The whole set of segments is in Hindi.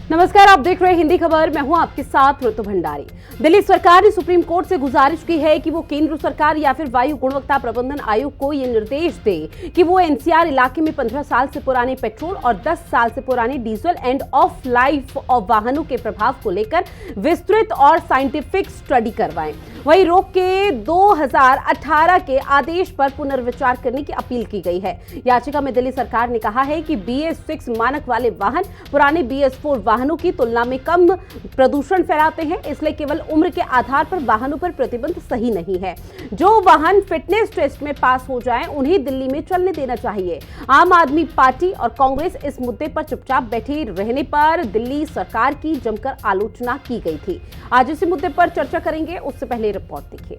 नमस्कार, आप देख रहे हैं हिंदी खबर। मैं हूं आपके साथ ऋतु भंडारी। दिल्ली सरकार ने सुप्रीम कोर्ट से गुजारिश की है कि वो केंद्र सरकार या फिर वायु गुणवत्ता प्रबंधन आयोग को ये निर्देश दे कि वो एनसीआर इलाके में 15 साल से पुराने पेट्रोल और 10 साल से पुराने diesel end of life of वाहनों के प्रभाव को लेकर विस्तृत और साइंटिफिक स्टडी करवाएं। वहीं रोक के 2018 के आदेश पर पुनर्विचार करने की अपील की गई है। याचिका में दिल्ली सरकार ने कहा है कि BS6 मानक वाले वाहन पुराने BS4 वाहनों की तुलना में कम प्रदूषण फैलाते हैं, इसलिए केवल उम्र के आधार पर वाहनों पर प्रतिबंध सही नहीं है। जो वाहन फिटनेस टेस्ट में पास हो जाएं, उन्हें दिल्ली में चलने देना चाहिए। आम आदमी पार्टी और कांग्रेस इस मुद्दे पर चुपचाप बैठे रहने पर दिल्ली सरकार की जमकर आलोचना की गई थी। आज इसी मुद्दे पर चर्चा करेंगे, उससे पहले रिपोर्ट देखिए।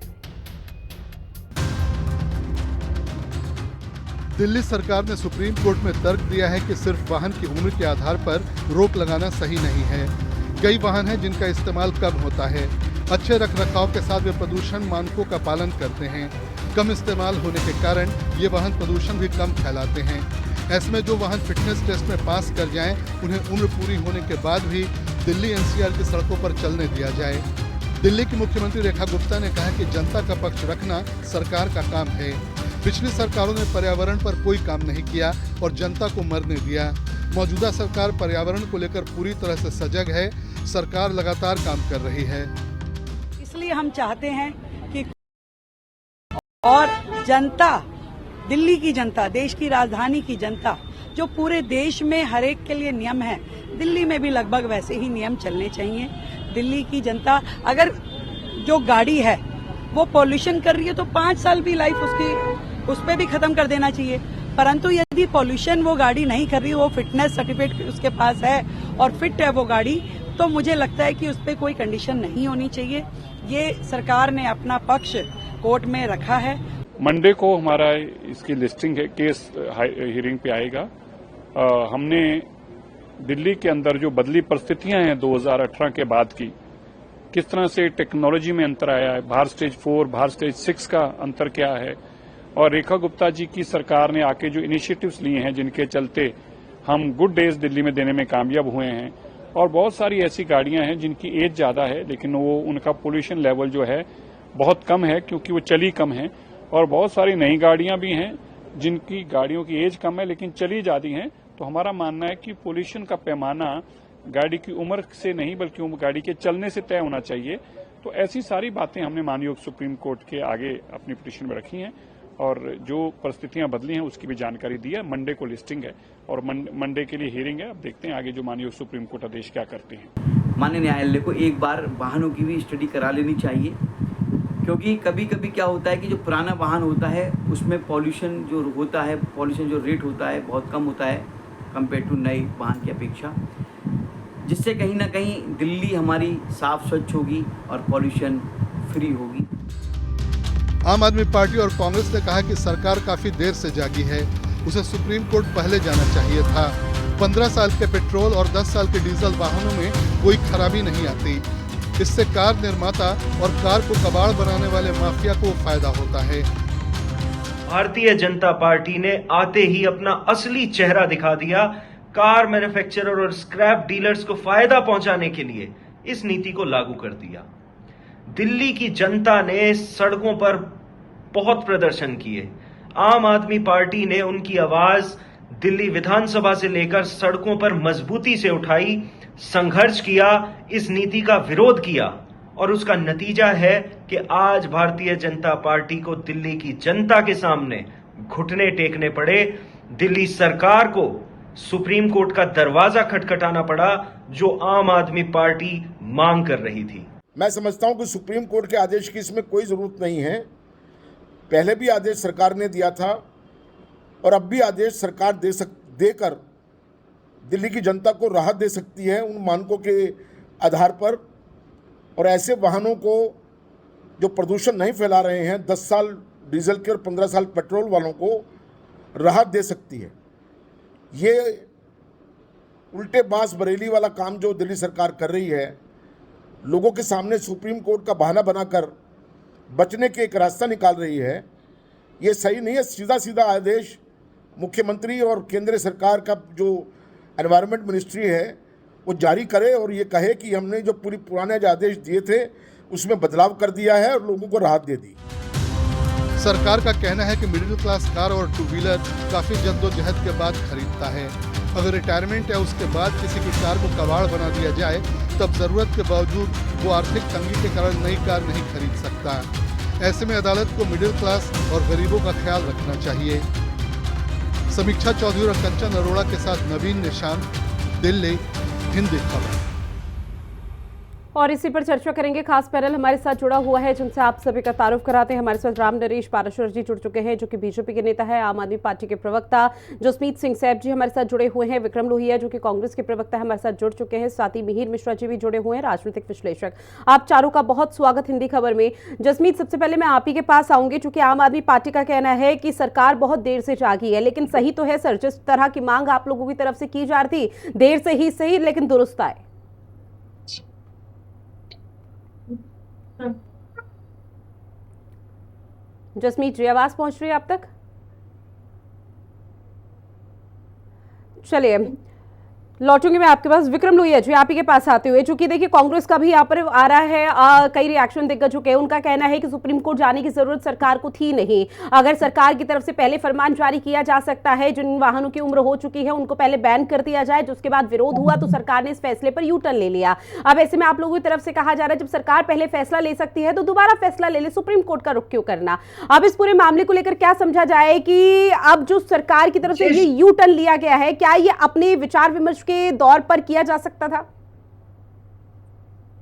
दिल्ली सरकार ने सुप्रीम कोर्ट में तर्क दिया है कि सिर्फ वाहन की उम्र के आधार पर रोक लगाना सही नहीं है। कई वाहन हैं जिनका इस्तेमाल कम होता है, अच्छे रखरखाव के साथ वे प्रदूषण मानकों का पालन करते हैं। कम इस्तेमाल होने के कारण ये वाहन प्रदूषण भी कम फैलाते हैं। ऐसे में जो वाहन फिटनेस टेस्ट में पास कर जाएं, उन्हें उम्र पूरी होने के बाद भी दिल्ली NCR की सड़कों पर चलने दिया जाए। दिल्ली की मुख्यमंत्री रेखा गुप्ता ने कहा कि जनता का पक्ष रखना सरकार का काम है। पिछली सरकारों ने पर्यावरण पर कोई काम नहीं किया और जनता को मरने दिया। मौजूदा सरकार पर्यावरण को लेकर पूरी तरह से सजग है। सरकार लगातार काम कर रही है। इसलिए हम चाहते हैं कि और जनता, दिल्ली की जनता, देश की राजधानी की जनता, जो पूरे देश में हर एक के लिए नियम है, दिल्ली में भी लगभग वैसे ही नियम चलने चाहिए। दिल्ली की जनता, अगर जो गाड़ी है वो पॉल्यूशन कर रही है तो 5 साल भी लाइफ उसकी उस पर भी खत्म कर देना चाहिए। परंतु यदि पॉल्यूशन वो गाड़ी नहीं कर रही, वो फिटनेस सर्टिफिकेट उसके पास है और फिट है वो गाड़ी, तो मुझे लगता है कि उस पर कोई कंडीशन नहीं होनी चाहिए। ये सरकार ने अपना पक्ष कोर्ट में रखा है। मंडे को हमारा इसकी लिस्टिंग है, केस हियरिंग पे आएगा। हमने दिल्ली के अंदर जो बदली परिस्थितियां हैं 2018 के बाद की, किस तरह से टेक्नोलॉजी में अंतर आया है, बाहर स्टेज 4, बाहर स्टेज 6 का अंतर क्या है, और रेखा गुप्ता जी की सरकार ने आके जो इनिशिएटिव्स लिए हैं जिनके चलते हम गुड डेज दिल्ली में देने में कामयाब हुए हैं। और बहुत सारी ऐसी गाड़ियां हैं जिनकी एज ज्यादा है लेकिन वो उनका पोल्यूशन लेवल जो है बहुत कम है क्योंकि वो चली कम है। और बहुत सारी नई गाड़ियां भी हैं जिनकी गाड़ियों की एज कम है लेकिन चली ज्यादा हैं। तो हमारा मानना है कि पोल्यूशन का पैमाना गाड़ी की उम्र से नहीं बल्कि गाड़ी के चलने से तय होना चाहिए। तो ऐसी सारी बातें हमने माननीय सुप्रीम कोर्ट के आगे अपनी पिटीशन में रखी हैं और जो परिस्थितियां बदली हैं उसकी भी जानकारी दी है। मंडे को लिस्टिंग है और मंडे के लिए हियरिंग है। अब देखते हैं आगे जो माननीय सुप्रीम कोर्ट आदेश क्या करते हैं। माननीय न्यायालय को एक बार वाहनों की भी स्टडी करा लेनी चाहिए, क्योंकि कभी कभी क्या होता है कि जो पुराना वाहन होता है उसमें पॉल्यूशन जो होता है, पॉल्यूशन जो रेट होता है बहुत कम होता है कंपेयर टू नए वाहन की अपेक्षा, जिससे कहीं ना कहीं दिल्ली हमारी साफ स्वच्छ होगी और पॉल्यूशन फ्री होगी। आम आदमी पार्टी और कांग्रेस ने कहा कि सरकार काफी देर से जागी है, उसे सुप्रीम कोर्ट पहले जाना चाहिए था। 15 साल के पेट्रोल और 10 साल के डीजल वाहनों में कोई खराबी नहीं आती। इससे कार निर्माता और कार को कबाड़ बनाने वाले माफिया को फायदा होता है। भारतीय जनता पार्टी ने आते ही अपना असली चेहरा दिखा दिया। कार मैन्युफैक्चरर और स्क्रैप डीलर्स को फायदा पहुंचाने के लिए इस नीति को लागू कर दिया। दिल्ली की जनता ने सड़कों पर बहुत प्रदर्शन किए। आम आदमी पार्टी ने उनकी आवाज दिल्ली विधानसभा से लेकर सड़कों पर मजबूती से उठाई, संघर्ष किया, इस नीति का विरोध किया और उसका नतीजा है कि आज भारतीय जनता पार्टी को दिल्ली की जनता के सामने घुटने टेकने पड़े। दिल्ली सरकार को सुप्रीम कोर्ट का दरवाजा खटखटाना पड़ा, जो आम आदमी पार्टी मांग कर रही थी। मैं समझता हूं कि सुप्रीम कोर्ट के आदेश की इसमें कोई ज़रूरत नहीं है। पहले भी आदेश सरकार ने दिया था और अब भी आदेश सरकार देकर दिल्ली की जनता को राहत दे सकती है उन मानकों के आधार पर। और ऐसे वाहनों को जो प्रदूषण नहीं फैला रहे हैं, 10 साल डीजल के और 15 साल पेट्रोल वालों को राहत दे सकती है। ये उल्टे बांस बरेली वाला काम जो दिल्ली सरकार कर रही है, लोगों के सामने सुप्रीम कोर्ट का बहाना बनाकर बचने के एक रास्ता निकाल रही है, ये सही नहीं है। सीधा सीधा आदेश मुख्यमंत्री और केंद्र सरकार का जो एनवायरनमेंट मिनिस्ट्री है वो जारी करे और ये कहे कि हमने जो पुराने जो आदेश दिए थे उसमें बदलाव कर दिया है और लोगों को राहत दे दी। सरकार का कहना है कि मिडिल क्लास कार और टू व्हीलर काफी जद्दोजहद के बाद खरीदता है। अगर रिटायरमेंट या उसके बाद किसी की कार को कबाड़ बना दिया जाए तब जरूरत के बावजूद वो आर्थिक तंगी के कारण नई कार नहीं खरीद सकता। ऐसे में अदालत को मिडिल क्लास और गरीबों का ख्याल रखना चाहिए। समीक्षा चौधरी और कंचन अरोड़ा के साथ नवीन निशांत, दिल्ली, हिंदी खबर। और इसी पर चर्चा करेंगे। खास पैनल हमारे साथ जुड़ा हुआ है जिनसे आप सभी का तारुफ कराते हैं। हमारे साथ राम नरेश पाराशर जी जुड़ चुके हैं जो कि बीजेपी के नेता है। आम आदमी पार्टी के प्रवक्ता जसमीत सिंह सैफ जी हमारे साथ जुड़े हुए हैं। विक्रम लोहिया जो कि कांग्रेस के प्रवक्ता हमारे साथ जुड़ चुके हैं। साथ ही मिहिर मिश्रा जी भी जुड़े हुए हैं, राजनीतिक विश्लेषक। आप चारों का बहुत स्वागत हिंदी खबर में। जसमीत, सबसे पहले मैं आप ही के पास आऊंगी, चूंकि आम आदमी पार्टी का कहना है कि सरकार बहुत देर से जागी है, लेकिन सही तो है सर, जिस तरह की मांग आप लोगों की तरफ से की जा रही थी, देर से ही सही लेकिन दुरुस्त आए। जसमीत जी, आवाज पहुंच रही है आप तक? चलिए लौटूंगी मैं आपके पास। विक्रम लोहिया जी, आप ही के पास आते हुए, चूंकि देखिए कांग्रेस का भी यहाँ पर आ रहा है, कई रिएक्शन दिग्गज चुके हैं। उनका कहना है कि सुप्रीम कोर्ट जाने की जरूरत सरकार को थी नहीं। अगर सरकार की तरफ से पहले फरमान जारी किया जा सकता है, जिन वाहनों की उम्र हो चुकी है उनको पहले बैन कर दिया जाए, जिसके बाद विरोध हुआ तो सरकार ने इस फैसले पर यू टर्न ले लिया। अब ऐसे में आप लोगों की तरफ से कहा जा रहा है जब सरकार पहले फैसला ले सकती है तो दोबारा फैसला ले ले, सुप्रीम कोर्ट का रुख क्यों करना? अब इस पूरे मामले को लेकर क्या समझा जाए कि अब जो सरकार की तरफ से ये यू टर्न लिया गया है, क्या ये अपने विचार विमर्श के दौर पर किया जा सकता था?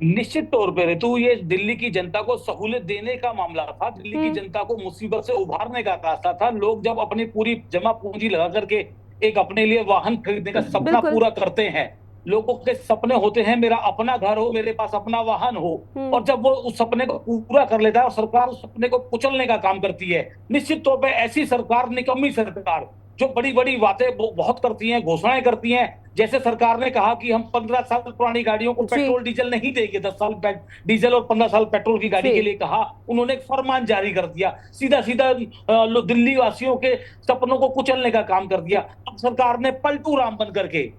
निश्चित तौर पर ऋतु, ये दिल्ली की जनता को सहूलियत देने का मामला था। दिल्ली की जनता को मुसीबत से उभारने का रास्ता था। लोग जब अपनी पूरी जमा पूंजी लगा करके एक अपने लिए वाहन खरीदने का सपना पूरा करते हैं, लोगों के सपने होते हैं मेरा अपना घर हो, मेरे पास अपना वाहन हो, और जब वो उस सपने को पूरा कर लेता है और सरकार उस सपने को कुचलने का काम करती है। निश्चित तौर पर ऐसी सरकार, निकम्मी सरकार, जो बड़ी बड़ी बातें बहुत करती हैं, घोषणाएं करती हैं, जैसे सरकार ने कहा कि हम 15 साल पुरानी गाड़ियों को पेट्रोल डीजल नहीं देंगे, 10 साल डीजल और 15 साल पेट्रोल की गाड़ी के लिए कहा। उन्होंने एक फरमान जारी कर दिया, सीधा सीधा दिल्ली वासियों के सपनों को कुचलने का काम कर दिया। अब सरकार ने पलटू राम बन करके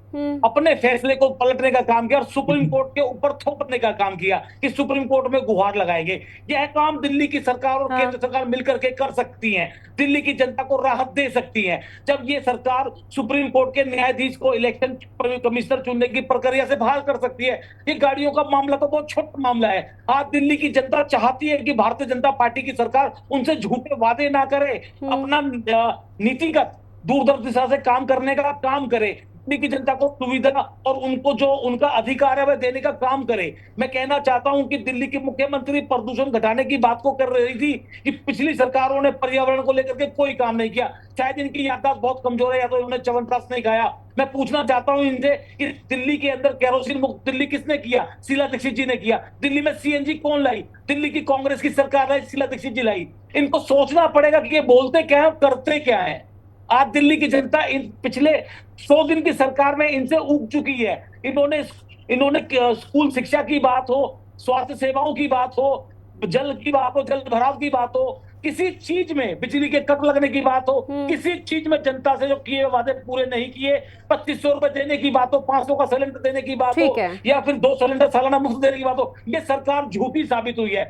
अपने फैसले को पलटने का काम किया और सुप्रीम कोर्ट के ऊपर थोपने का काम किया कि सुप्रीम कोर्ट में गुहार लगाएंगे। यह काम दिल्ली की सरकार और केंद्र सरकार मिलकर के कर सकती है, दिल्ली की जनता को राहत दे सकती है। जब ये सरकार सुप्रीम कोर्ट के न्यायाधीश को इलेक्शन कमिश्नर चुनने की प्रक्रिया से बाहर कर सकती है। ये गाड़ियों का मामला तो बहुत छोटा मामला है। आज दिल्ली की जनता चाहती है कि भारतीय जनता पार्टी की सरकार उनसे झूठे वादे ना करे, अपना नीतिगत दूरदर्शिता से काम करने का काम करे, दिल्ली की जनता को सुविधा और उनको जो उनका अधिकार है वह देने का काम करे। मैं कहना चाहता हूं कि दिल्ली की मुख्यमंत्री प्रदूषण घटाने की बात को कर रही थी कि पिछली सरकारों ने पर्यावरण को लेकर के कोई काम नहीं किया। शायद इनकी याददाश्त बहुत कमजोर है या तो इन्होंने च्यवनप्राश नहीं खाया। मैं पूछना चाहता हूं इनसे कि दिल्ली के अंदर केरोसिन मुक्त दिल्ली किसने किया? शीला दीक्षित जी ने किया। दिल्ली में सीएनजी कौन लाई? दिल्ली की कांग्रेस की सरकार लाई, शीला दीक्षित जी लाई। इनको सोचना पड़ेगा कि ये बोलते क्या है, करते क्या है। आज दिल्ली की जनता इन पिछले 100 दिन की सरकार में इनसे ऊब चुकी है। इन्होंने स्कूल शिक्षा की बात हो, स्वास्थ्य सेवाओं की बात हो, जल की बात हो, जल भराव की बात हो, किसी चीज में बिजली के कट लगने की बात हो, किसी चीज में जनता से जो किए वादे पूरे नहीं किए, 2500 रुपए देने की बात हो, 500 का सिलेंडर देने की बात हो, या फिर 2 सिलेंडर सालाना मुफ्त देने की बात हो, ये सरकार झूठी साबित हुई है।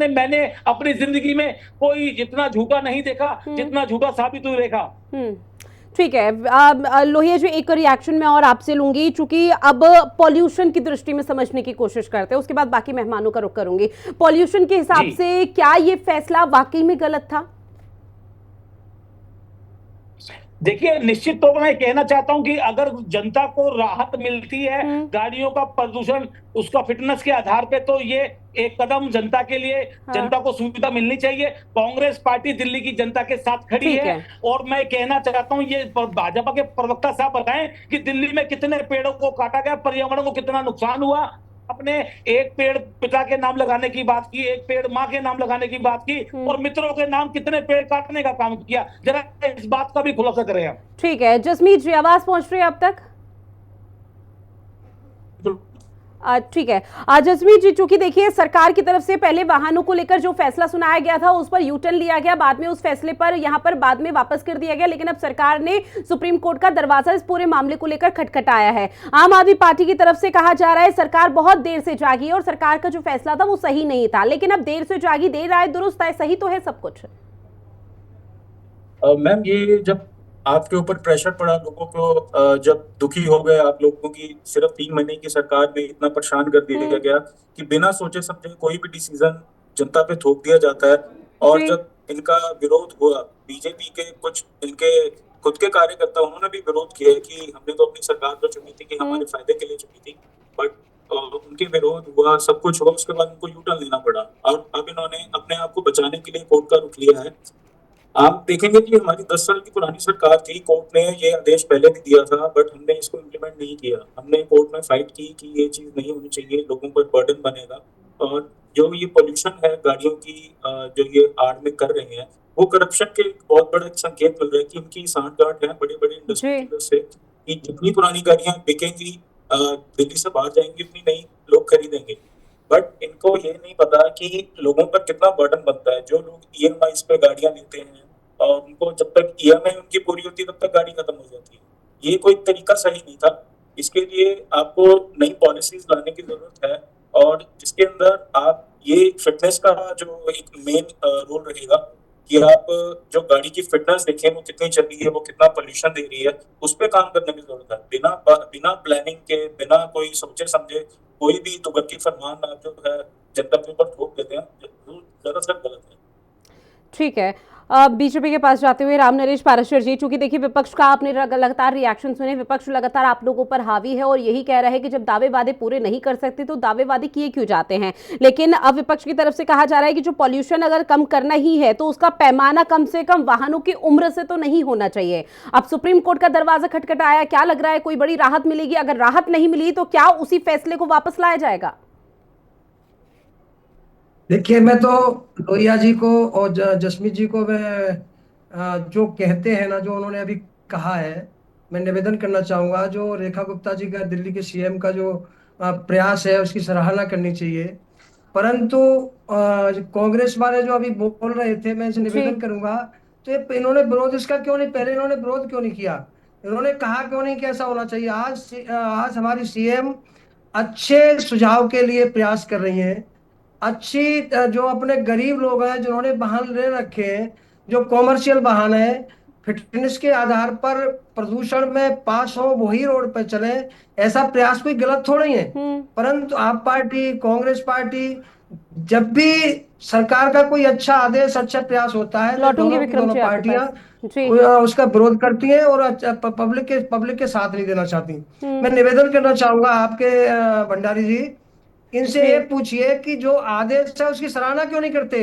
मैंने अपनी जिंदगी में कोई इतना झूठा नहीं देखा जितना झूठा साबित हुई रेखा। ठीक है लोहिया जी, एक रिएक्शन में और आपसे लूंगी, चूंकि अब पॉल्यूशन की दृष्टि में समझने की कोशिश करते हैं, उसके बाद बाकी मेहमानों का रुख करूंगी। पॉल्यूशन के हिसाब से क्या ये फैसला वाकई में गलत था? देखिए, निश्चित तौर पर मैं कहना चाहता हूं कि अगर जनता को राहत मिलती है गाड़ियों का प्रदूषण उसका फिटनेस के आधार पे, तो ये एक कदम जनता के लिए, जनता को सुविधा मिलनी चाहिए। कांग्रेस पार्टी दिल्ली की जनता के साथ खड़ी है। और मैं कहना चाहता हूं, ये भाजपा के प्रवक्ता साहब बताएं कि दिल्ली में कितने पेड़ों को काटा गया, पर्यावरण को कितना नुकसान हुआ। अपने एक पेड़ पिता के नाम लगाने की बात की, एक पेड़ माँ के नाम लगाने की बात की, और मित्रों के नाम कितने पेड़ काटने का काम किया। जरा इस बात का भी खुलासा करें आप। ठीक है जसमीत जी, आवाज पहुंच रही है अब तक? ठीक है। जसमीत जी, चूंकि देखिए सरकार की तरफ से पहले वाहनों को लेकर जो फैसला सुनाया गया था उस पर यू टर्न लिया गया, बाद में उस फैसले पर यहां पर बाद में वापस कर दिया गया, लेकिन अब सरकार ने सुप्रीम कोर्ट का दरवाजा इस पूरे मामले को लेकर खटखटाया है। आम आदमी पार्टी की तरफ से कहा जा रहा है सरकार बहुत देर से जागी और सरकार का जो फैसला था वो सही नहीं था, लेकिन अब देर से जागी देर आए दुरुस्त आए, सही तो है सब कुछ। मैम, ये जब आपके ऊपर प्रेशर पड़ा, लोगों को जब दुखी हो गए आप लोगों की, सिर्फ 3 महीने की सरकार में इतना परेशान कर दिया गया कि बिना सोचे समझे कोई भी डिसीजन जनता पे थोप दिया जाता है। और जब इनका विरोध हुआ, बीजेपी के कुछ इनके खुद के कार्यकर्ता, उन्होंने भी विरोध किया कि हमने तो अपनी सरकार को चुनी थी कि हमारे फायदे के लिए चुनी थी, बट उनके विरोध हुआ, सब कुछ हुआ, उसके बाद उनको यू टर्न लेना पड़ा और अब इन्होंने अपने आप को बचाने के लिए कोर्ट का रुख लिया है। आप देखेंगे कि हमारी 10 साल की पुरानी सरकार थी, कोर्ट ने ये आदेश पहले भी दिया था, बट हमने इसको इम्प्लीमेंट नहीं किया। हमने कोर्ट में फाइट की कि ये चीज नहीं होनी चाहिए, लोगों पर बर्डन बनेगा। और जो ये पोल्यूशन है गाड़ियों की, जो ये आड़ में कर रहे हैं, वो करप्शन के बहुत बड़ा संकेत मिल रहा है कि इनकी सांठ-गांठ है बड़े बड़े इंडस्ट्री से कि जितनी पुरानी गाड़ियां बिकेंगी, दिल्ली से बाहर जाएंगी, उतनी नई लोग खरीदेंगे। बट इनको ये नहीं पता कि लोगों पर कितना बर्डन बनता है। जो लोग ईएमआई पे गाड़ियां लेते हैं और उनको जब तक ईएमआई उनकी पूरी होती है तब तक गाड़ी खत्म हो जाती है। ये कोई तरीका सही नहीं था। इसके लिए आपको नई पॉलिसीज लाने की जरूरत है और जिसके अंदर आप ये फिटनेस का जो एक मेन रोल रहेगा कि आप जो गाड़ी की फिटनेस देखें, वो कितनी चल रही है, वो कितना पोल्यूशन दे रही है, उस पर काम करने की जरूरत है। बिना प्लानिंग के, बिना कोई सोचे समझे कोई भी तुगलकी फरमान आप जो है जनता के ऊपर थोप देते हैं, दरअसल गलत है। ठीक है। बीजेपी के पास जाते हुए राम नरेश पाराशर जी, चूंकि देखिए विपक्ष का आपने लगातार रिएक्शन सुने, विपक्ष लगातार आप लोगों पर हावी है और यही कह रहा है कि जब दावे वादे पूरे नहीं कर सकते तो दावे वादे किए क्यों जाते हैं। लेकिन अब विपक्ष की तरफ से कहा जा रहा है कि जो पॉल्यूशन अगर कम करना ही है तो उसका पैमाना कम से कम वाहनों की उम्र से तो नहीं होना चाहिए। अब सुप्रीम कोर्ट का दरवाजा खटखटाया, क्या लग रहा है कोई बड़ी राहत मिलेगी? अगर राहत नहीं मिली तो क्या उसी फैसले को वापस लाया जाएगा? देखिए, मैं तो लोहिया जी को और जसमीत जी को मैं जो कहते हैं ना, जो उन्होंने अभी कहा है, मैं निवेदन करना चाहूंगा। जो रेखा गुप्ता जी का, दिल्ली के सीएम का जो प्रयास है, उसकी सराहना करनी चाहिए। परंतु कांग्रेस वाले जो अभी बोल रहे थे, मैं इसे निवेदन करूंगा, तो ये इन्होंने विरोध इसका क्यों नहीं, पहले इन्होंने विरोध क्यों नहीं किया? इन्होंने कहा क्यों नहीं कि ऐसा होना चाहिए? आज हमारी सीएम अच्छे सुझाव के लिए प्रयास कर रही हैं। अच्छी जो अपने गरीब लोग हैं जिन्होंने वाहन ले रखे हैं, जो कॉमर्शियल वाहन है, फिटनेस के आधार पर प्रदूषण में पास हो, वही रोड पर चले, ऐसा प्रयास कोई गलत थोड़ा ही है। परंतु आप पार्टी, कांग्रेस पार्टी, जब भी सरकार का कोई अच्छा आदेश, अच्छा प्रयास होता है तो दोनों पार्टियां उसका विरोध करती हैं और पब्लिक के साथ नहीं देना चाहती। मैं निवेदन करना चाहूंगा आपके भंडारी जी, इनसे ये पूछिए कि जो आदेश है उसकी सराहना क्यों नहीं करते,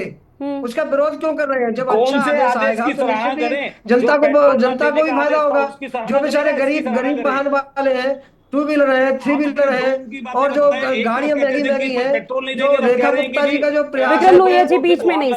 उसका विरोध क्यों कर रहे हैं? जब अच्छा आदेश आएगा तो जनता को भी फायदा होगा। जो बेचारे गरीब वाहन वाले हैं, 2 व्हीलर है, 3 व्हीलर है, और जो गाड़ियां महंगी हैं, जो रेखा गुप्ता जी का जो प्रयास। विक्रम लोहिया जी, बीच में नहीं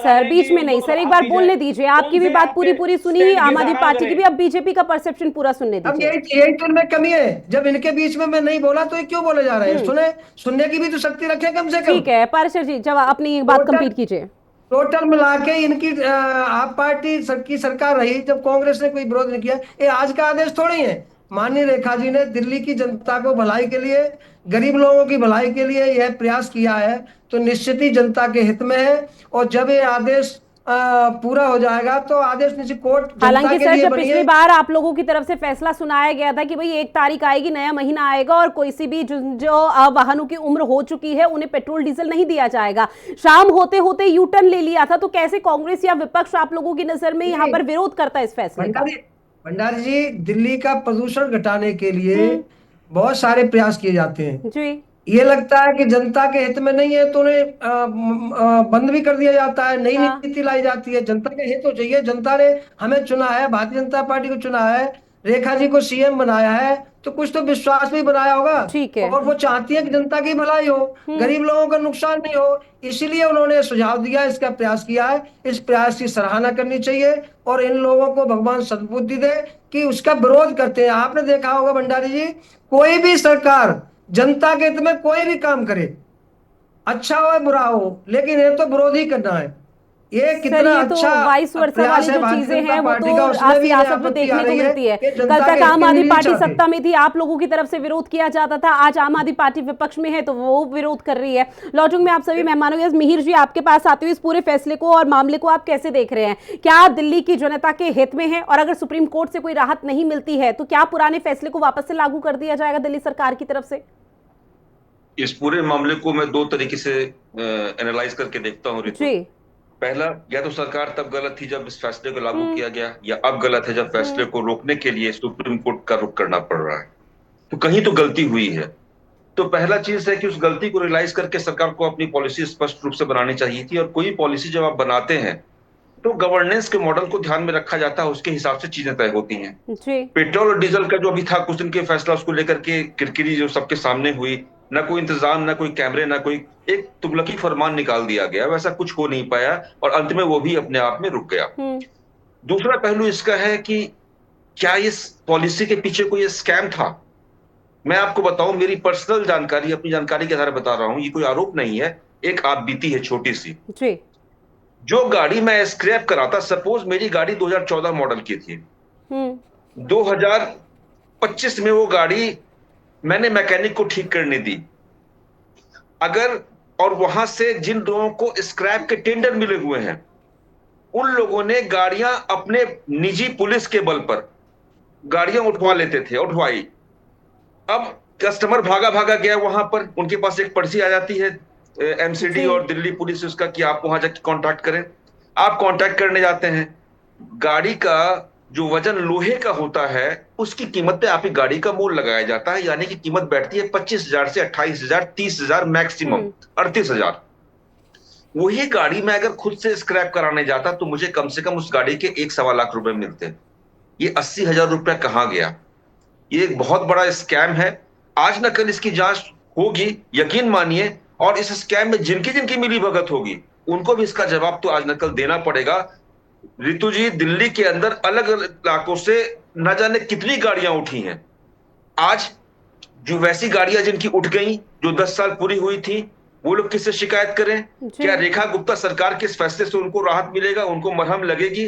सर, एक बार बोलने दीजिए। आपकी भी बात पूरी सुनी, आम आदमी पार्टी की भी, अब बीजेपी का परसेप्शन पूरा सुनने दीजिए। अब यही तो इनमें कमी है, जब इनके बीच में मैं नहीं बोला तो ये क्यों बोले जा रहे हैं? सुनने की भी तो शक्ति रखे कम से कम। ठीक है पाराशर जी, जब अपनी बात कंप्लीट कीजिए। टोटल मिला के इनकी आप पार्टी की सरकार रही जब कांग्रेस ने कोई विरोध नहीं किया। ये आज का आदेश थोड़ी है। माननीय रेखा जी ने दिल्ली की जनता को भलाई के लिए, गरीब लोगों की भलाई के लिए यह प्रयास किया है, तो निश्चित ही जनता के हित में है। और जब ये आदेश पूरा हो जाएगा तो आदेश निश्चित कोर्ट, हालांकि सर जब पिछली बार आप लोगों की तरफ से फैसला सुनाया गया था कि भाई 1 तारीख आएगी, नया महीना आएगा और कोई सी भी जो वाहनों की उम्र हो चुकी है उन्हें पेट्रोल डीजल नहीं दिया जाएगा, शाम होते होते यू टर्न ले लिया था, तो कैसे कांग्रेस या विपक्ष आप लोगों की नजर में यहाँ पर विरोध करता है इस फैसले का? भंडारी जी, दिल्ली का प्रदूषण घटाने के लिए बहुत सारे प्रयास किए जाते हैं जी। ये लगता है कि जनता के हित में नहीं है तो उन्हें बंद भी कर दिया जाता है, नई नीति लाई जाती है। जनता के हित तो चाहिए। जनता ने हमें चुना है, भारतीय जनता पार्टी को चुना है, रेखा जी को सीएम बनाया है, तो कुछ तो विश्वास भी बनाया होगा। ठीक है। और वो चाहती है कि जनता की भलाई हो, गरीब लोगों का नुकसान नहीं हो, इसीलिए उन्होंने सुझाव दिया, इसका प्रयास किया है। इस प्रयास की सराहना करनी चाहिए और इन लोगों को भगवान सद्बुद्धि दे कि उसका विरोध करते हैं। आपने देखा होगा भंडारी जी, कोई भी सरकार जनता के हित में कोई भी काम करे, अच्छा हो या बुरा हो, लेकिन ये तो विरोध ही करना है। ये सर, कितना ये तो अच्छा वाइस वर्सा प्रयास वाली है जो भारतीय चीजें जनता हैं वो पार्टी तो का, आज उसमें भी सियासत में आपत्ति देखने आ को रही मिलती है। कि कल जनता तक के हित आम के आदमी लिए पार्टी नहीं सत्ता में थी, आप लोगों की तरफ से विरोध किया जाता था। आज आम आदमी पार्टी विपक्ष में है तो वो विरोध कर रही है। लौटूंगी मैं आप सभी मेहमानों के। मिहिर जी, आपके पास आते हुए इस पूरे फैसले को और मामले को आप कैसे देख रहे हैं? क्या दिल्ली की जनता के हित में है? और अगर सुप्रीम कोर्ट से कोई राहत नहीं मिलती है तो क्या पुराने फैसले को वापस से लागू कर दिया जाएगा दिल्ली सरकार की तरफ से? इस पूरे मामले को मैं दो तरीके से एनालाइज करके देखता हूँ रितु। जी। पहला, या तो सरकार तब गलत थी जब इस फैसले को लागू किया गया, या अब गलत है जब फैसले को रोकने के लिए सुप्रीम कोर्ट का रुख करना पड़ रहा है। तो कहीं तो गलती हुई है। तो पहला चीज है कि उस गलती को रियलाइज करके सरकार को अपनी पॉलिसी स्पष्ट रूप से बनानी चाहिए थी। और कोई पॉलिसी जब आप बनाते हैं तो गवर्नेंस के मॉडल को ध्यान में रखा जाता है, उसके हिसाब से चीजें तय होती हैं। जी। पेट्रोल और डीजल का जो अभी था कुछ दिन के फैसला, उसको लेकर के किरकिरी जो सबके सामने हुई, ना कोई इंतजाम, ना कोई कैमरे, ना कोई, एक तुगलकी फरमान निकाल दिया गया, वैसा कुछ हो नहीं पाया और अंत में वो भी अपने आप में रुक गया। दूसरा पहलू इसका है कि क्या इस पॉलिसी के पीछे कोई स्कैम था? मैं आपको बताऊं, मेरी पर्सनल जानकारी, अपनी जानकारी के आधार पर बता रहा हूं, ये कोई आरोप नहीं है, एक आप बीती है छोटी सी। जी। जो गाड़ी मैं स्क्रैप कराता, सपोज मेरी गाड़ी 2014 मॉडल की थी, 2025 में वो गाड़ी मैंने मैकेनिक को ठीक करने दी, अगर, और वहां से जिन लोगों को स्क्रैप के टेंडर मिले हुए हैं उन लोगों ने गाड़ियां अपने निजी पुलिस के बल पर गाड़ियां उठवा लेते थे, उठवाई। अब कस्टमर भागा भागा गया वहां पर, उनके पास एक पर्ची आ जाती है एमसीडी और दिल्ली पुलिस उसका कि आप वहां जाके कांटेक्ट करें। आप कांटेक्ट करने जाते हैं, गाड़ी का जो वजन लोहे का होता है उसकी कीमत पे आपकी गाड़ी का मूल्य लगाया जाता है, यानी कि कीमत बैठती है 25,000 से 28,000, 30,000, मैक्सिमम 38,000। वही गाड़ी मैं अगर खुद से स्क्रैप कराने जाता तो मुझे कम से कम उस गाड़ी के 1-1.25 लाख रुपए मिलते। ये 80,000 रुपया कहां गया? ये एक बहुत बड़ा स्कैम है। आज न कल इसकी जांच होगी, यकीन मानिए, और इस स्कैम में जिनकी जिनकी मिली भगत होगी उनको भी इसका जवाब तो आज न कल देना पड़ेगा। रितु जी, दिल्ली के अंदर अलग अलग इलाकों से न जाने कितनी गाड़ियां उठी हैं। आज जो वैसी गाड़ियां जिनकी उठ गई, जो 10 साल पूरी हुई थी, वो लोग किससे शिकायत करें? क्या रेखा गुप्ता सरकार के इस फैसले से उनको राहत मिलेगा, उनको मरहम लगेगी?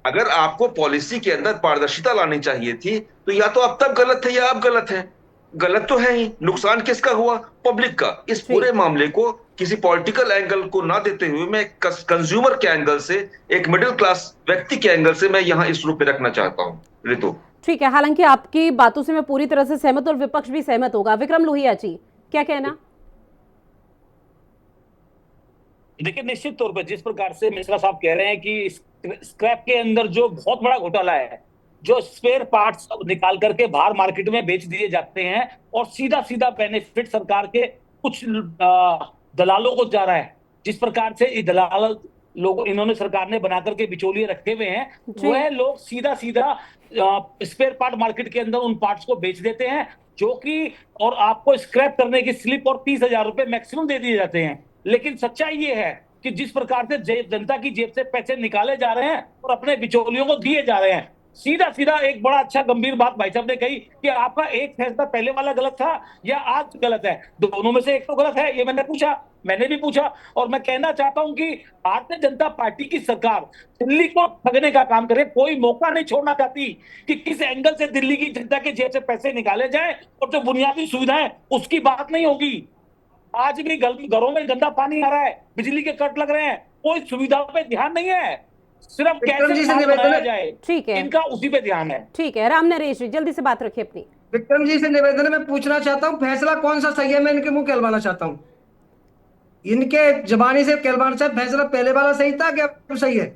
अगर आपको पॉलिसी के अंदर पारदर्शिता लानी चाहिए थी तो या तो अब तक गलत है या अब गलत है। गलत तो है ही, नुकसान किसका हुआ? पब्लिक का। इस पूरे मामले को किसी पॉलिटिकल एंगल को ना देते हुए मैं कंज्यूमर के एंगल से, एक मिडिल क्लास व्यक्ति के एंगल से मैं यहां इस रूप में रखना चाहता हूं रितु। ठीक है, हालांकि आपकी बातों से मैं पूरी तरह से सहमत और विपक्ष भी सहमत होगा। विक्रम लोहिया जी, क्या कहना? देखिए, निश्चित तौर पर जिस प्रकार से मिश्रा साहब कह रहे हैं कि स्क्रैप के अंदर जो बहुत बड़ा घोटाला है, जो स्पेयर पार्ट्स निकाल करके बाहर मार्केट में बेच दिए जाते हैं और सीधा सीधा बेनिफिट सरकार के कुछ दलालों को जा रहा है। जिस प्रकार से ये दलाल लोग इन्होंने सरकार ने बना करके बिचौलिए रखे हुए हैं, वह लोग सीधा सीधा स्पेयर पार्ट मार्केट के अंदर उन पार्ट्स को बेच देते हैं, जो कि, और आपको स्क्रैप करने की स्लिप और 30,000 रुपए मैक्सिमम दे दिए जाते हैं। लेकिन सच्चाई ये है कि जिस प्रकार से जनता की जेब से पैसे निकाले जा रहे हैं और अपने बिचौलियों को दिए जा रहे हैं, सीधा सीधा एक बड़ा अच्छा गंभीर बात भाई साहब ने कही कि आपका एक फैसला पहले वाला गलत था या आज गलत है। दोनों में से एक तो गलत है, ये मैंने भी पूछा। और मैं कहना चाहता हूं कि भारतीय जनता पार्टी की सरकार दिल्ली को ठगने का काम करे, कोई मौका नहीं छोड़ना चाहती कि किस एंगल से दिल्ली की जनता के जेब से पैसे निकाले जाए और जो बुनियादी सुविधाएं उसकी बात नहीं होगी। आज भी घरों में गंदा पानी आ रहा है, बिजली के कट लग रहे हैं, कोई सुविधाओं पे ध्यान नहीं है, सिर्फ कैसे बनाया जाए, ठीक है, इनका उसी पे ध्यान है। ठीक है, राम नरेश जी, जल्दी से बात रखिए अपनी। विक्रम जी से निवेदन मैं पूछना चाहता हूँ, फैसला कौन सा सही है? मैं इनके मुंह कहलवाना चाहता हूँ, इनके जबानी से कहलवाना चाहता, फैसला पहले वाला सही था क्या सही है?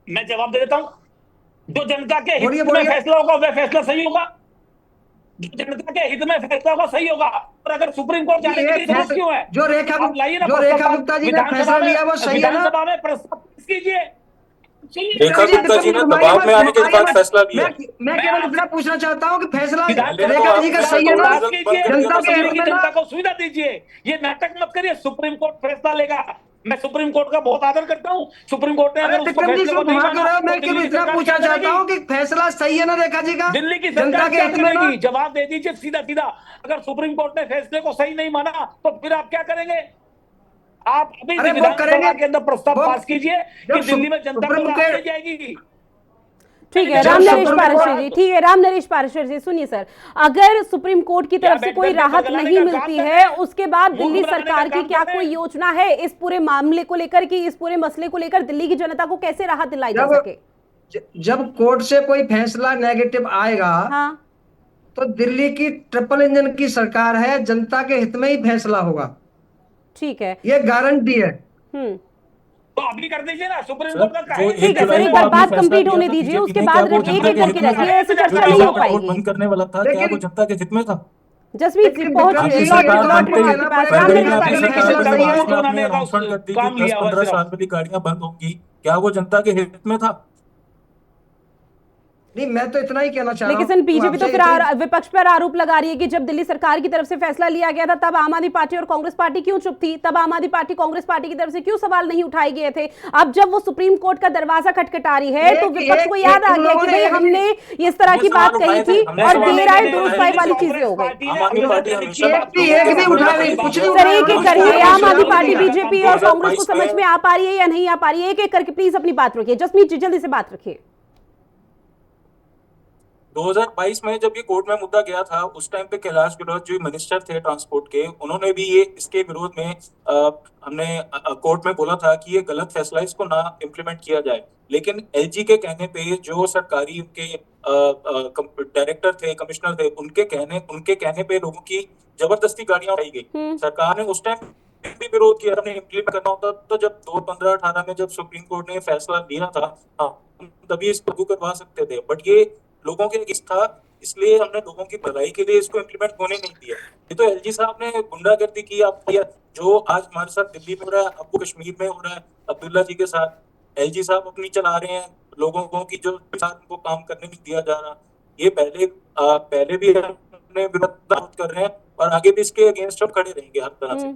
मैं जवाब दे देता हूँ, जो जनता के हित में फैसला होगा वह फैसला सही होगा, जो जनता के हित में फैसला होगा सही होगा। और अगर सुप्रीम कोर्ट जाने की जरूरत क्यों है? जो रेखा गुप्ता जी ने फैसला लिया वो सही है ना? विधानसभा में प्रस्ताव पेश कीजिए, रेखा गुप्ता जी ने दबाव में आने के बाद फैसला लिया। मैं केवल इतना पूछना चाहता हूँ कि फैसला पहले तो रेखा आप जी का सही है ना, जनता के हित में ना। जनता को सुविधा दीजिए, ये नाटक मत करिए। सुप्रीम कोर्ट फैसला लेगा, मैं सुप्रीम कोर्ट का बहुत आदर करता हूँ। सुप्रीम कोर्ट ने अरे अगर उसको विक्रम जी फैसले को को नहीं घुमा माना कर, तो मैं केवल दिल्ली की इतना सरकार पूछना क्या चाहता हूँ करेगी? कि फैसला सही है ना रेखा जी का, दिल्ली की जनता सरकार के क्या हित में ना। करेगी? जवाब दे दीजिए सीधा सीधा। अगर सुप्रीम कोर्ट ने फैसले को सही नहीं माना तो फिर आप क्या करेंगे? आप अभी अरे वो विधानसभा करेंगे, के अंदर प्रस्ताव वो पास कीजिए कि जब दिल्ली में जनता को सुप्रीम राहत के दी जाएगी। ठीक है जब राम नरेश सुप्रीम पाराशर कोर्ट- जी, ठीक है राम नरेश पाराशर जी, सुनिए सर, अगर सुप्रीम कोर्ट की तरफ से कोई राहत नहीं मिलती है, उसके बाद दिल्ली सरकार की क्या कोई योजना है इस पूरे मामले को लेकर, कि इस पूरे मसले को लेकर दिल्ली की जनता को कैसे राहत दिलाई जा सके? जब कोर्ट से कोई फैसला नेगेटिव आएगा, हाँ तो दिल्ली की ट्रिपल इंजन की सरकार है, जनता के हित में ही फैसला होगा, ठीक है। ये गारंटी है। तो अभी कर दीजिए ना, सुप्रीम सर, कोर्ट का जो ठीक है सर, एक बार बात कंप्लीट होने दीजिए, उसके बाद एक एक करके रखिए, ऐसे चर्चा नहीं हो पाएगी। बंद करने वाला था, क्या वो जनता के हित में था? जसमीत जी पहुंच आपकी लौट सरकार लौट बनते ही आपके पास। फरवरी राम में नरेश आपकी पाराशर सरकार जी, बनी, मार्च में तो आपने उन्होंने अनाउंसमेंट कर दी काम कि लिया 10-15 हुआ साल वाली गाड़ियां बंद होंगी। क्या वो जनता के हित में था? नहीं, मैं तो इतना ही कहना चाह रहा हूँ। लेकिन बीजेपी तो आपसे फिर इतना- विपक्ष पर आरोप लगा रही है कि जब दिल्ली सरकार की तरफ से फैसला लिया गया था तब आम आदमी पार्टी और कांग्रेस पार्टी क्यों चुप थी? तब आम आदमी पार्टी कांग्रेस पार्टी की तरफ से क्यों सवाल नहीं उठाए गए थे? अब जब वो सुप्रीम कोर्ट का दरवाजा खटखटा रही है तो विपक्ष को याद आ गया कि भाई हमने इस तरह की बात कही थी और देर आए दुरुस्त आए वाली चीजें हो गई। आम आदमी पार्टी हमेशा एक भी उठा नहीं, कुछ नहीं सर एक एक करिए, आम आदमी पार्टी उठाया। बीजेपी और कांग्रेस को समझ में आ पा रही है या नहीं आ पा रही है? एक एक करके प्लीज अपनी बात रखिए। जसमीत जी जल्दी से बात रखिए। 2022 में जब ये कोर्ट में मुद्दा गया था, उस टाइम पे कैलाश गहलोत जो मिनिस्टर थे ट्रांसपोर्ट के, उन्होंने भी ये इसके विरोध में हमने कोर्ट में बोला था कि ये गलत फैसला, इसको ना इम्प्लीमेंट किया जाए। लेकिन एलजी के कहने पे जो सरकारी उनके डायरेक्टर थे, कमिश्नर थे, उनके कहने पे लोगों की जबरदस्ती गाड़ियां उठाई गई। सरकार ने उस टाइम भी विरोध किया, हमने इम्प्लीमेंट करना होता तो जब 2015-18 में जब सुप्रीम कोर्ट ने फैसला लिया था, तभी इसको लागू करवा सकते थे। बट ये लोगों के हित था, इसलिए हमने लोगों की भलाई के लिए इसको इम्प्लीमेंट होने नहीं दिया। ये तो एलजी साहब ने गुंडागर्दी की। आप जो आज हमारे साथ दिल्ली में हो रहा है, आपको कश्मीर में हो रहा है अब्दुल्ला जी के साथ। एलजी साहब अपनी चला रहे हैं, लोगों की जो साथ उनको काम करने नहीं दिया जा रहा। ये पहले भी हमने विरोध कर रहे हैं और आगे भी इसके अगेंस्ट हम खड़े रहेंगे हर तरह से।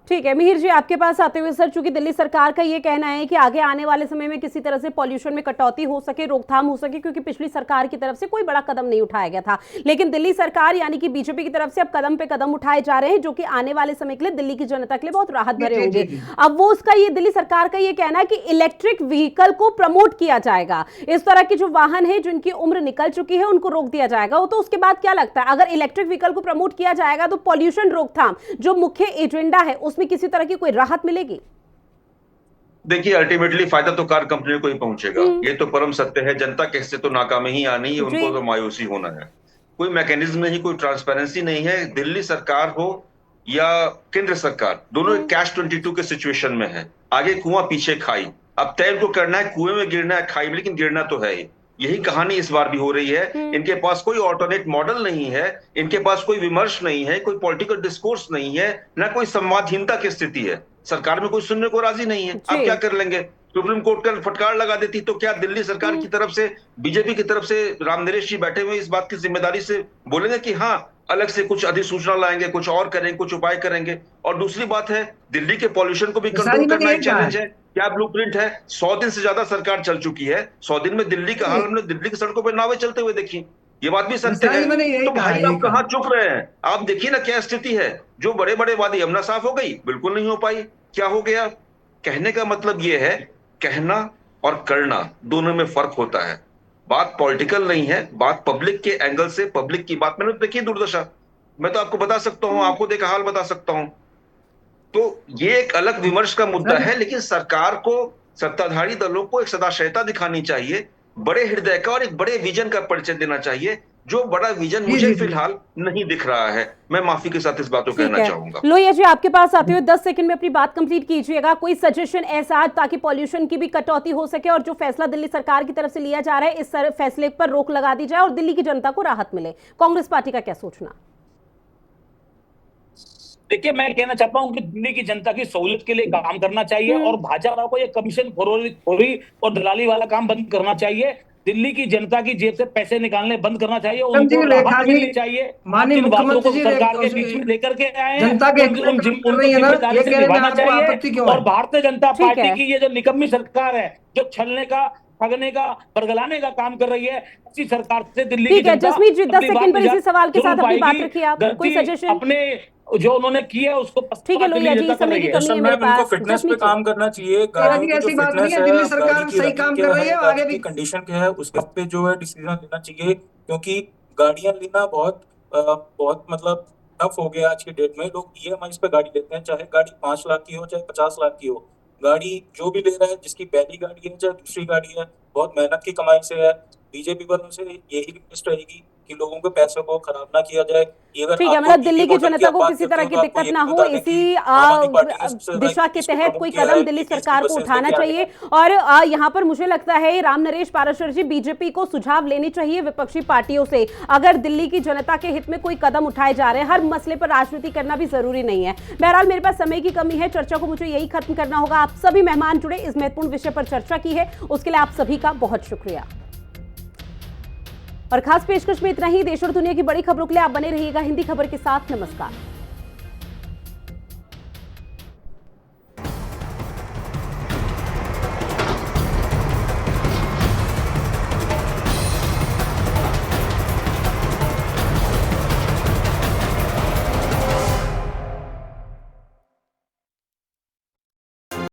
ठीक है मिहिर जी, आपके पास आते हुए सर, चूंकि दिल्ली सरकार का ये कहना है कि आगे आने वाले समय में किसी तरह से पॉल्यूशन में कटौती हो सके, रोकथाम हो सके, क्योंकि पिछली सरकार की तरफ से कोई बड़ा कदम नहीं उठाया गया था, लेकिन दिल्ली सरकार यानी कि बीजेपी की तरफ से अब कदम पे कदम उठाए जा रहे हैं जो कि आने वाले समय के लिए दिल्ली की जनता के लिए बहुत राहत भरे होंगे। अब वो उसका ये दिल्ली सरकार का ये कहना है कि इलेक्ट्रिक व्हीकल को प्रमोट किया जाएगा, इस तरह के जो वाहन है जिनकी उम्र निकल चुकी है उनको रोक दिया जाएगा। वो तो उसके बाद क्या लगता है, अगर इलेक्ट्रिक व्हीकल को प्रमोट किया जाएगा तो पॉल्यूशन रोकथाम जो मुख्य एजेंडा है उसमें किसी तरह की कोई राहत मिलेगी? देखिए, अल्टीमेटली फायदा तो कार कंपनी को ही पहुंचेगा, ये तो परम सत्य है। जनता के हिस्से तो नाकामी ही आनी है, उनको तो मायूसी होना है। कोई मैकेनिज्म नहीं, कोई ट्रांसपेरेंसी नहीं है। दिल्ली सरकार हो या केंद्र सरकार, दोनों कैश 22 के सिचुएशन में है। आगे कुआं पीछे खाई। अब तय को करना है, कुएं में गिरना है खाई में, लेकिन गिरना तो है ही। यही कहानी इस बार भी हो रही है। इनके पास कोई ऑल्टरनेट मॉडल नहीं है, इनके पास कोई विमर्श नहीं है, कोई पॉलिटिकल डिस्कोर्स नहीं है, ना कोई संवादहीनता की स्थिति है। सरकार में कोई सुनने को राजी नहीं है। अब क्या कर लेंगे? सुप्रीम कोर्ट का फटकार लगा देती तो क्या दिल्ली सरकार की तरफ से, बीजेपी की तरफ से राम नरेश जी बैठे हुए इस बात की जिम्मेदारी से बोलेंगे कि हाँ अलग से कुछ अधिसूचना लाएंगे, कुछ और करेंगे, कुछ उपाय करेंगे? और दूसरी बात है, दिल्ली के पॉल्यूशन को भी कंट्रोल करना एक चैलेंज है। क्या ब्लूप्रिंट है? 100 दिन से ज्यादा सरकार चल चुकी है। 100 दिन में दिल्ली का हाल हमने दिल्ली की सड़कों पर नावें चलते हुए देखी। ये बात भी सत्य है। तो भाई आप कहाँ चुप रहे हैं? आप देखिए ना क्या स्थिति है। जो बड़े बड़े वादी, यमुना साफ हो गई, बिल्कुल नहीं हो पाई। क्या हो गया? कहने का मतलब ये है, कहना और करना दोनों में फर्क होता है। बात पॉलिटिकल नहीं है, बात पब्लिक के एंगल से, पब्लिक की बात। मैंने तो देखी दुर्दशा, मैं तो आपको बता सकता हूं, आपको देखा हाल बता सकता हूं। तो ये एक अलग विमर्श का मुद्दा है, लेकिन सरकार को, सत्ताधारी दलों को एक सदाशयता दिखानी चाहिए, बड़े हृदय का और एक बड़े विजन का परिचय देना चाहिए। जो बड़ा विजन मुझे फिलहाल नहीं दिख रहा है। मैं माफी के साथ इस बात को कहना चाहूंगा। लोहिया जी, आपके पास आते हुए 10 सेकंड में अपनी बात कंप्लीट कीजिएगा। कोई सजेशन ऐसा ताकि पॉल्यूशन की भी कटौती हो सके और जो फैसला दिल्ली सरकार की तरफ से लिया जा रहा है इस फैसले पर रोक लगा दी जाए और दिल्ली की जनता को राहत मिले। कांग्रेस पार्टी का क्या सोचना? देखिए, मैं कहना चाहता हूं कि दिल्ली की जनता की सहूलियत के लिए काम करना चाहिए और भाजपा को ये कमीशन खोरी और दलाली वाला काम बंद करना चाहिए। दिल्ली की जनता की जेब से पैसे निकालने बंद करना चाहिए, उनको राहत मिलनी चाहिए। माननीय जिन बातों को मुख्यमंत्री जी सरकार के बीच में लेकर के आए हैं जनता के उनको रही है ना, जिम्मेदारी ये से कह रहे हैं निभाना आपको आपत्ति चाहिए। क्यों है? और भारतीय जनता ठीक पार्टी है। की ये जो निकम्मी सरकार है, जो छलने का, ठगने का, बरगलाने का काम कर रही है, इसी सरकार से दिल्ली की ठीक है जनता जसमीत जी, 10 अपनी बात सेकंड पर इसी निजात सवाल के जरूर साथ अपनी बात पाएगी। रखिए आप। कोई गलती सजेशन? अपने जो उन्होंने की है उसको ठीक है लोहिया जी, समय की कमी है मेरे इनको पास। फिटनेस पे जसमीत जी। काम करना चाहिए। जी, गाड़ियों की जो ऐसी बात नहीं फिटनेस है, है, दिल्ली गाड़ी सरकार की सही रनिंग काम क्या कर रही है, है, आगे गाड़ी भी की कंडीशन क्या है, उसके पे जो है डिसीजन लेना चाहिए। क्योंकि गाड़ियां लेना बहुत मतलब टफ हो गया आज के डेट में। लोग ईएमआई पे गाड़ी लेते हैं, चाहे गाड़ी 5 लाख की हो चाहे 50 लाख की हो। गाड़ी जो भी ले रहा है, जिसकी पहली गाड़ी है चाहे दूसरी गाड़ी है, बहुत मेहनत की कमाई से है। बीजेपी वालों से यही रिक्वेस्ट रहेगी कि लोगों के पैसों को खराब ना किया जाए। अगर ठीक है, आप मतलब टीवी दिल्ली की मॉडल जनता को बात किसी करते तरह हो की तो आपको दिक्कत ये ना भी हो, बता दें इसी कि आम आदमी पार्टी ने सबसे ज्यादा दिशा के इसको तहत प्रमोट कोई किया कदम है, दिल्ली 20 सरकार को बसेस उठाना लेके आ चाहिए। गया। और यहाँ पर मुझे लगता है राम नरेश पाराशर जी, बीजेपी को सुझाव लेनी चाहिए विपक्षी पार्टियों से। अगर दिल्ली की जनता के हित में कोई कदम उठाए जा रहे हैं, हर मसले पर राजनीति करना भी जरूरी नहीं है। बहरहाल मेरे पास समय की कमी है, चर्चा को मुझे यही खत्म करना होगा। आप सभी मेहमान जुड़े, इस महत्वपूर्ण विषय पर चर्चा की है, उसके लिए आप सभी का बहुत शुक्रिया। और खास पेशकश में इतना ही। देश और दुनिया की बड़ी खबरों के लिए आप बने रहिएगा हिंदी खबर के साथ। नमस्कार।